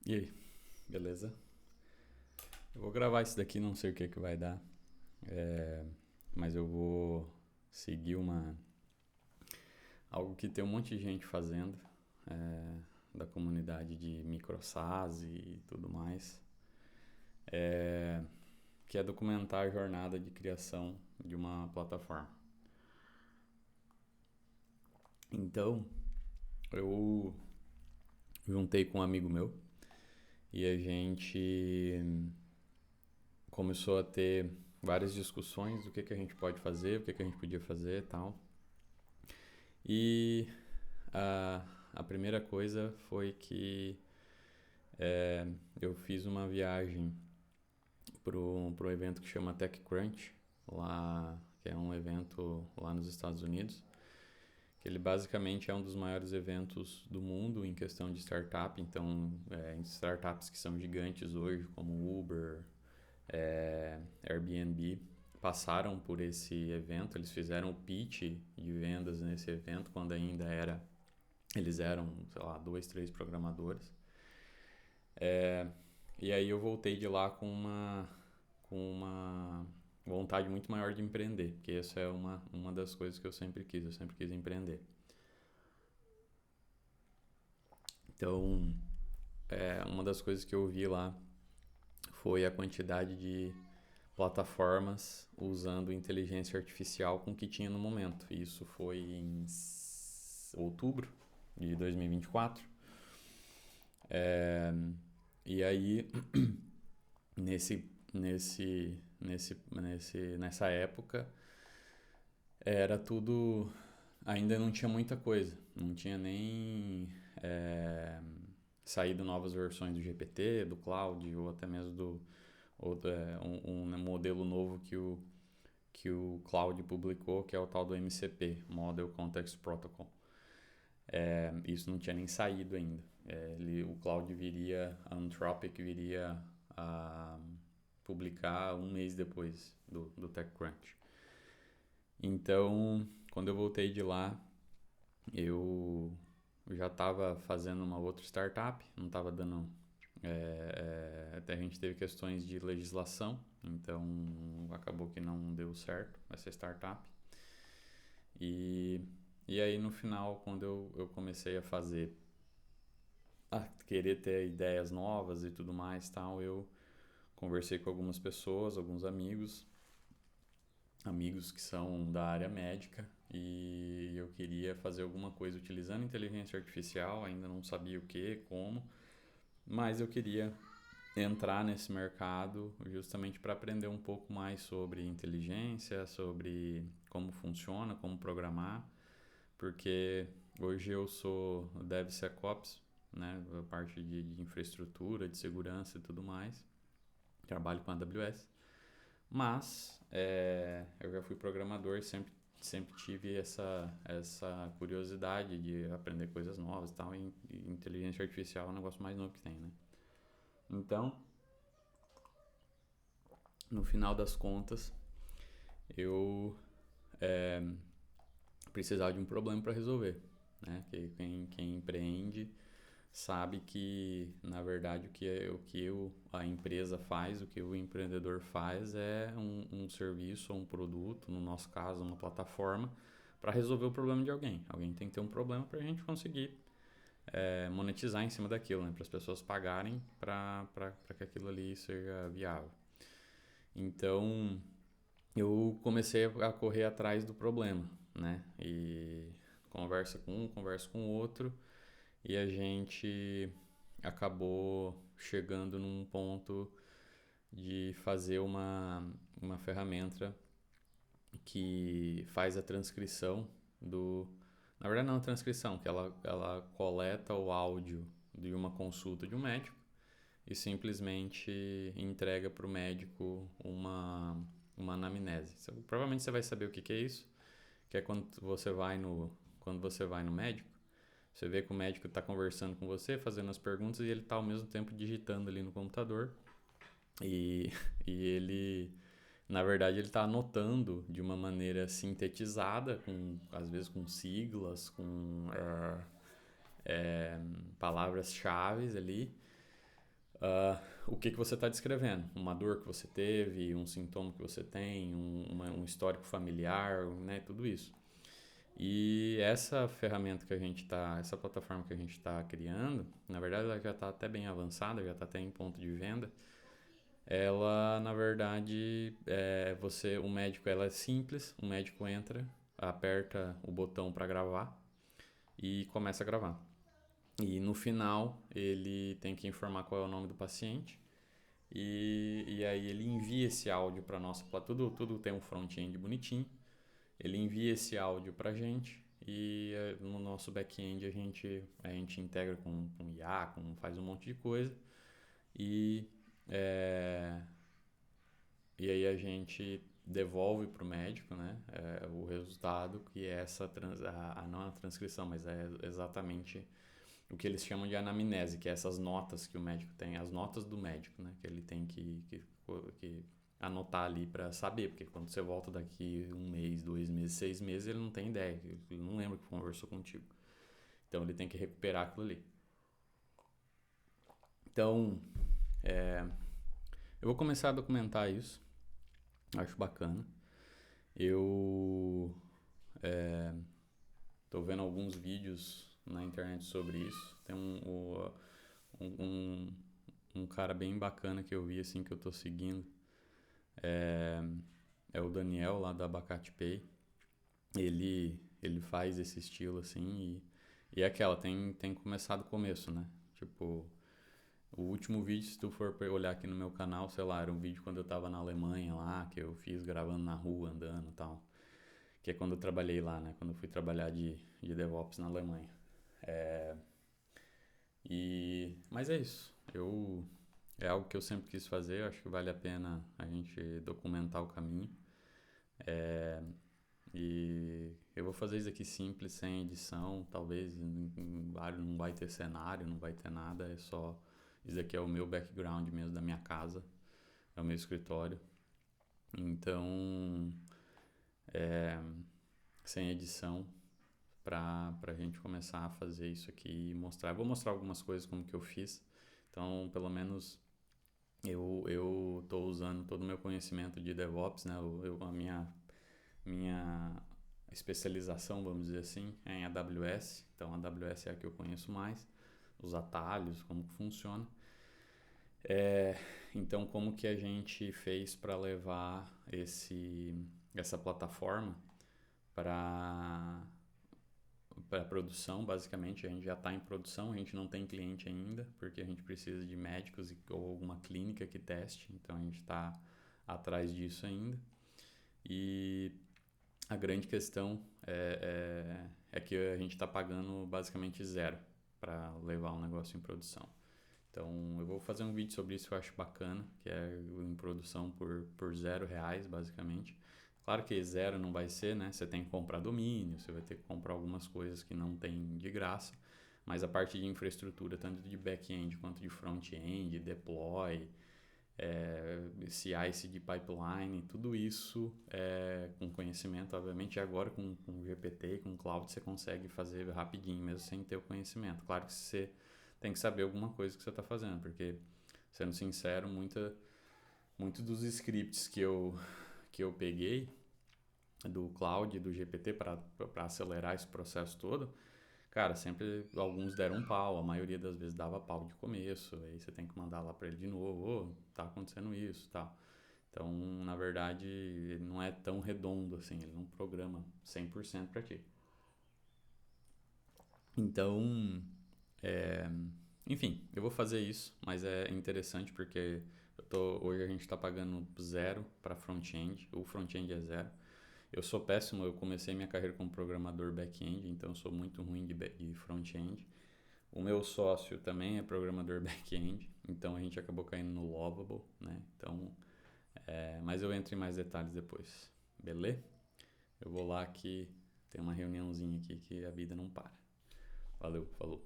E aí, beleza? Eu vou gravar isso daqui, não sei o que vai dar, mas eu vou seguir algo que tem um monte de gente fazendo, da comunidade de microsas e tudo mais, que é documentar a jornada de criação de uma plataforma. Então, eu juntei com um amigo meu e a gente começou a ter várias discussões do que a gente pode fazer, o que a gente podia fazer e tal. E a primeira coisa foi que eu fiz uma viagem pro evento que chama TechCrunch, lá, que é um evento lá nos Estados Unidos, que ele basicamente é um dos maiores eventos do mundo em questão de startup. Então, em startups que são gigantes hoje, como Uber, Airbnb, passaram por esse evento. Eles fizeram o pitch de vendas nesse evento quando ainda eles eram, sei lá, 2, 3 programadores. E aí eu voltei de lá com uma vontade muito maior de empreender, porque essa é uma das coisas que eu sempre quis empreender. Então, uma das coisas que eu vi lá foi a quantidade de plataformas usando inteligência artificial com o que tinha no momento. Isso foi em outubro de 2024. E aí, nessa época, era tudo. Ainda não tinha muita coisa. Não tinha nem saído novas versões do GPT, do Cloud, ou até mesmo um modelo novo que o Cloud publicou, que é o tal do MCP, Model Context Protocol. Isso não tinha nem saído ainda. O Cloud a Anthropic viria a publicar um mês depois do TechCrunch. Então, quando eu voltei de lá, eu já estava fazendo uma outra startup, não estava dando. Até a gente teve questões de legislação, então acabou que não deu certo essa startup. E aí no final, quando eu comecei a querer ter ideias novas e tudo mais, tal, eu conversei com algumas pessoas, alguns amigos que são da área médica, e eu queria fazer alguma coisa utilizando inteligência artificial, ainda não sabia o que, como, mas eu queria entrar nesse mercado justamente para aprender um pouco mais sobre inteligência, sobre como funciona, como programar, porque hoje eu sou DevSecOps, né, a parte de infraestrutura, de segurança e tudo mais, trabalho com a AWS, mas eu já fui programador e sempre tive essa curiosidade de aprender coisas novas e tal, e inteligência artificial é o negócio mais novo que tem, né? Então, no final das contas, eu precisava de um problema para resolver, né? Que quem empreende sabe que, na verdade, a empresa faz, o que o empreendedor faz é um serviço ou um produto, no nosso caso, uma plataforma, para resolver o problema de alguém. Alguém tem que ter um problema para a gente conseguir monetizar em cima daquilo, né? Para as pessoas pagarem para que aquilo ali seja viável. Então, eu comecei a correr atrás do problema, né? E conversa com um, conversa com o outro, e a gente acabou chegando num ponto de fazer uma ferramenta que faz a transcrição do... Na verdade, não a transcrição, que ela coleta o áudio de uma consulta de um médico e simplesmente entrega para o médico uma anamnese. Provavelmente você vai saber o que é isso, que é quando você vai no médico, você vê que o médico está conversando com você, fazendo as perguntas, e ele está ao mesmo tempo digitando ali no computador. E ele, na verdade, ele está anotando de uma maneira sintetizada, às vezes com siglas, com palavras-chave ali, o que você está descrevendo, uma dor que você teve, um sintoma que você tem, um histórico familiar, né, tudo isso. E essa ferramenta que a gente está, essa plataforma que a gente está criando, na verdade ela já está até bem avançada, já está até em ponto de venda. Ela, na verdade, o médico, ela é simples, o médico entra, aperta o botão para gravar e começa a gravar. E no final ele tem que informar qual é o nome do paciente e aí ele envia esse áudio para nossa plataforma. Tudo tem um front-end bonitinho. Ele envia esse áudio para a gente e no nosso back-end a gente integra com IA, faz um monte de coisa e, é, e aí a gente devolve para o médico, né, o resultado que é não a transcrição, mas é exatamente o que eles chamam de anamnese, que é essas notas que o médico tem, as notas do médico, né, que ele tem que anotar ali para saber, porque quando você volta daqui 1 mês, 2 meses, 6 meses, ele não tem ideia, ele não lembra que conversou contigo. Então ele tem que recuperar aquilo ali. Então, eu vou começar a documentar isso, acho bacana. Eu tô vendo alguns vídeos na internet sobre isso. Tem um cara bem bacana que eu vi, assim, que eu tô seguindo. É o Daniel, lá da Abacate Pay. Ele faz esse estilo, assim, e é aquela, tem que começar do começo, né? Tipo, o último vídeo, se tu for olhar aqui no meu canal, sei lá, era um vídeo quando eu tava na Alemanha lá, que eu fiz gravando na rua, andando e tal. Que é quando eu trabalhei lá, né? Quando eu fui trabalhar de DevOps na Alemanha. Mas é isso. É algo que eu sempre quis fazer, eu acho que vale a pena a gente documentar o caminho. E eu vou fazer isso aqui simples, sem edição, talvez não vai ter cenário, não vai ter nada, é só... Isso aqui é o meu background mesmo da minha casa, é o meu escritório. Então, sem edição, pra gente começar a fazer isso aqui e mostrar. Eu vou mostrar algumas coisas como que eu fiz, então pelo menos eu tô usando todo o meu conhecimento de DevOps, né? A minha especialização, vamos dizer assim, é em AWS. Então, a AWS é a que eu conheço mais, os atalhos, como que funciona. Então, como que a gente fez para levar essa plataforma para produção? Basicamente, a gente já está em produção, a gente não tem cliente ainda, porque a gente precisa de médicos ou alguma clínica que teste, então a gente está atrás disso ainda. E a grande questão é que a gente está pagando basicamente zero para levar um negócio em produção. Então eu vou fazer um vídeo sobre isso que eu acho bacana, que é em produção por R$0, basicamente. Claro que zero não vai ser, né? Você tem que comprar domínio, você vai ter que comprar algumas coisas que não tem de graça, mas a parte de infraestrutura, tanto de back-end quanto de front-end, deploy, CI/CD pipeline, tudo isso com conhecimento, obviamente, e agora com GPT e com Cloud você consegue fazer rapidinho, mesmo sem ter o conhecimento. Claro que você tem que saber alguma coisa que você está fazendo, porque, sendo sincero, muitos dos scripts que eu peguei do Cloud e do GPT para acelerar esse processo todo, cara, sempre alguns deram pau, a maioria das vezes dava pau de começo, aí você tem que mandar lá para ele de novo, tá acontecendo isso, tal. Então, na verdade, ele não é tão redondo assim, ele não programa 100% para ti. Então, enfim, eu vou fazer isso, mas é interessante porque hoje a gente está pagando zero para front-end, o front-end é zero. Eu sou péssimo, eu comecei minha carreira como programador back-end, então eu sou muito ruim de front-end. O meu sócio também é programador back-end, então a gente acabou caindo no Lovable, né? Então, mas eu entro em mais detalhes depois, beleza? Eu vou lá que tem uma reuniãozinha aqui que a vida não para. Valeu, falou.